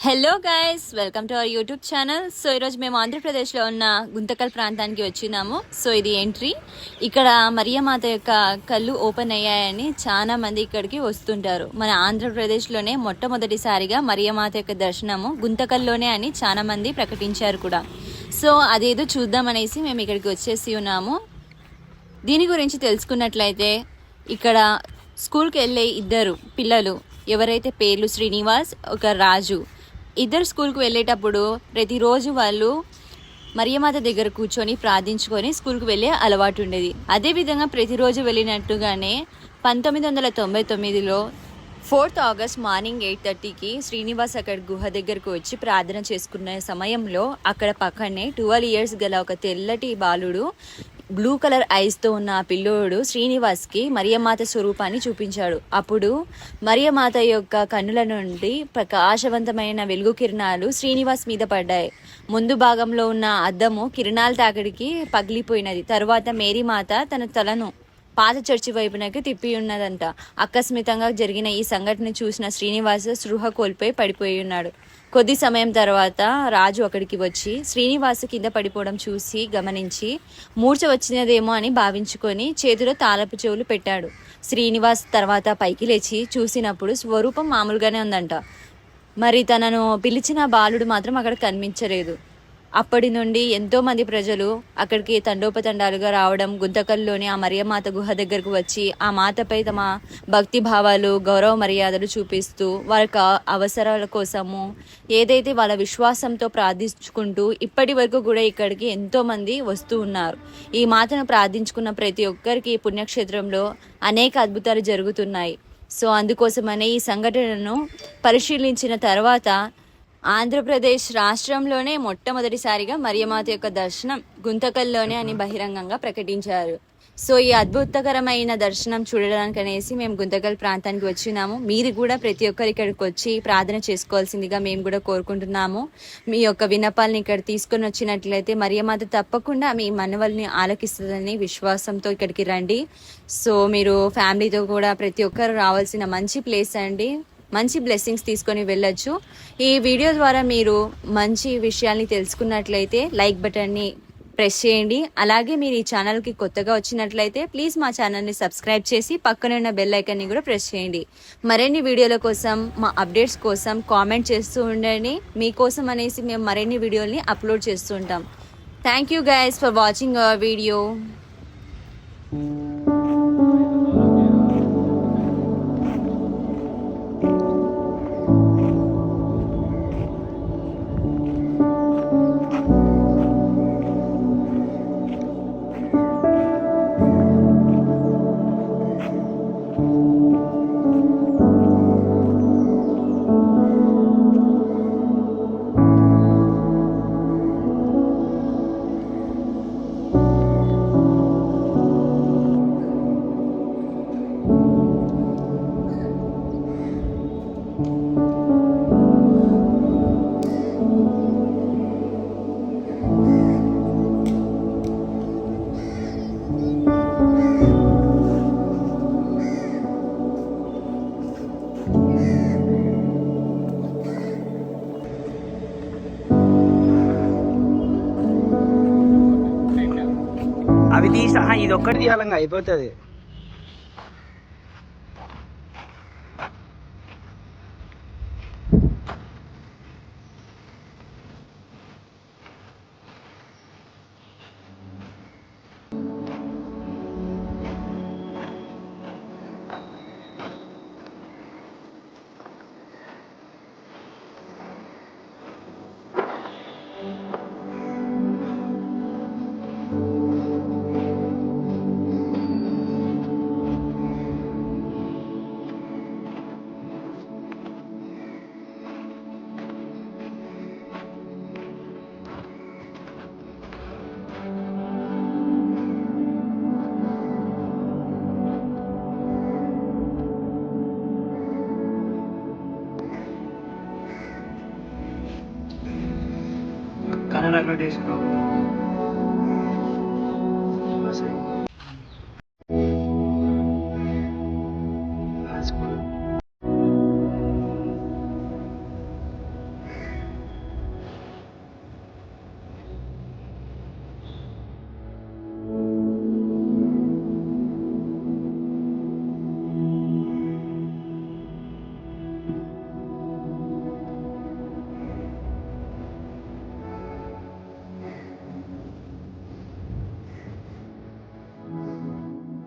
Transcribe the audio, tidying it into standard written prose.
Hello guys, welcome to our YouTube channel. So ఈరోజు మేము ఆంధ్రప్రదేశ్లో ఉన్న గుంతకల్ ప్రాంతానికి వచ్చినాము. సో ఇది ఎంట్రీ. ఇక్కడ మరియమాత యొక్క కళ్ళు ఓపెన్ అయ్యాయని చాలా మంది ఇక్కడికి వస్తుంటారు. మన ఆంధ్రప్రదేశ్లోనే మొట్టమొదటిసారిగా మరియమాత యొక్క దర్శనము గుంతకల్లోనే అని చాలా మంది ప్రకటించారు కూడా. సో అదేదో చూద్దామనేసి మేము ఇక్కడికి వచ్చేసి ఉన్నాము. దీని గురించి తెలుసుకున్నట్లయితే ఇక్కడ స్కూల్కి వెళ్ళే ఇద్దరు పిల్లలు ఎవరైతే పేర్లు శ్రీనివాస్, ఒక రాజు, ఇద్దరు స్కూల్కి వెళ్ళేటప్పుడు ప్రతిరోజు వాళ్ళు మరియమాత దగ్గర కూర్చొని ప్రార్థించుకొని స్కూల్కి వెళ్ళే అలవాటు ఉండేది. అదేవిధంగా ప్రతిరోజు వెళ్ళినట్టుగానే 1999లో 4th ఆగస్ట్ మార్నింగ్ 8:30కి శ్రీనివాస్ అక్కడ గుహ దగ్గరకు వచ్చి ప్రార్థన చేసుకునే సమయంలో అక్కడ పక్కనే 12 years గల ఒక తెల్లటి బాలుడు, బ్లూ కలర్ ఐస్తో ఉన్న ఆ పిల్లోడు శ్రీనివాస్కి మరియమాత స్వరూపాన్ని చూపించాడు. అప్పుడు మరియమాత యొక్క కన్నుల నుండి ప్రకాశవంతమైన వెలుగు కిరణాలు శ్రీనివాస్ మీద పడ్డాయి. ముందు భాగంలో ఉన్న అద్దము కిరణాల తాకిడికి పగిలిపోయినది. తరువాత మేరీమాత తన తలను పాత చర్చి వైపునకి తిప్పి ఉన్నదంట. ఆకస్మికంగా జరిగిన ఈ సంఘటన చూసిన శ్రీనివాస్ స్పృహ కోల్పోయి పడిపోయి ఉన్నాడు. కొద్ది సమయం తర్వాత రాజు అక్కడికి వచ్చి శ్రీనివాస్ కింద పడిపోవడం చూసి గమనించి మూర్ఛ వచ్చినదేమో అని భావించుకొని చేతిలో తాళపు చెవులు పెట్టాడు. శ్రీనివాస్ తర్వాత పైకి లేచి చూసినప్పుడు స్వరూపం మామూలుగానే ఉందంట. మరి తనను పిలిచిన బాలుడు మాత్రం అక్కడ కనిపించలేదు. అప్పటి నుండి ఎంతోమంది ప్రజలు అక్కడికి తండోపతండాలుగా రావడం, గుంతకల్లోని ఆ మరియమాత గుహ దగ్గరకు వచ్చి ఆ మాతపై తమ భక్తి భావాలు, గౌరవ మర్యాదలు చూపిస్తూ వారి అవసరాల కోసము ఏదైతే వాళ్ళ విశ్వాసంతో ప్రార్థించుకుంటూ ఇప్పటి వరకు కూడా ఇక్కడికి ఎంతోమంది వస్తూ ఉన్నారు. ఈ మాతను ప్రార్థించుకున్న ప్రతి ఒక్కరికి పుణ్యక్షేత్రంలో అనేక అద్భుతాలు జరుగుతున్నాయి. సో అందుకోసమనే ఈ సంఘటనను పరిశీలించిన తర్వాత ఆంధ్రప్రదేశ్ రాష్ట్రంలోనే మొట్టమొదటిసారిగా మరియమాత యొక్క దర్శనం గుంతకల్లోనే అని బహిరంగంగా ప్రకటించారు. సో ఈ అద్భుతకరమైన దర్శనం చూడడానికి అనేసి మేము గుంతకల్ ప్రాంతానికి వచ్చినాము. మీరు కూడా ప్రతి ఒక్కరు ఇక్కడికి వచ్చి ప్రార్థన చేసుకోవాల్సిందిగా మేము కూడా కోరుకుంటున్నాము. మీ యొక్క విన్నపాలని ఇక్కడ తీసుకొని వచ్చినట్లయితే మరియమాత తప్పకుండా మీ మనవల్ని ఆలకిస్తుందని విశ్వాసంతో ఇక్కడికి రండి. సో మీరు ఫ్యామిలీతో కూడా ప్రతి ఒక్కరు రావాల్సిన మంచి ప్లేస్ అండి. మంచి బ్లెస్సింగ్స్ తీసుకొని వెళ్ళొచ్చు. ఈ వీడియో ద్వారా మీరు మంచి విషయాల్ని తెలుసుకున్నట్లయితే లైక్ బటన్ని ప్రెస్ చేయండి. అలాగే మీరు ఈ ఛానల్కి కొత్తగా వచ్చినట్లయితే ప్లీజ్ మా ఛానల్ని సబ్స్క్రైబ్ చేసి పక్కన ఉన్న బెల్ ఐకాన్ని కూడా ప్రెస్ చేయండి. మరిన్ని వీడియోల కోసం, మా అప్డేట్స్ కోసం కామెంట్ చేస్తూ ఉండండి. మీకోసం అనేసి మేము మరిన్ని వీడియోల్ని అప్లోడ్ చేస్తూ ఉంటాం. Thank you guys for watching our video. అవి తీసా ఇది ఒక్కటి తీయాలంగా అయిపోతుంది. కన్నడ చేసుకో.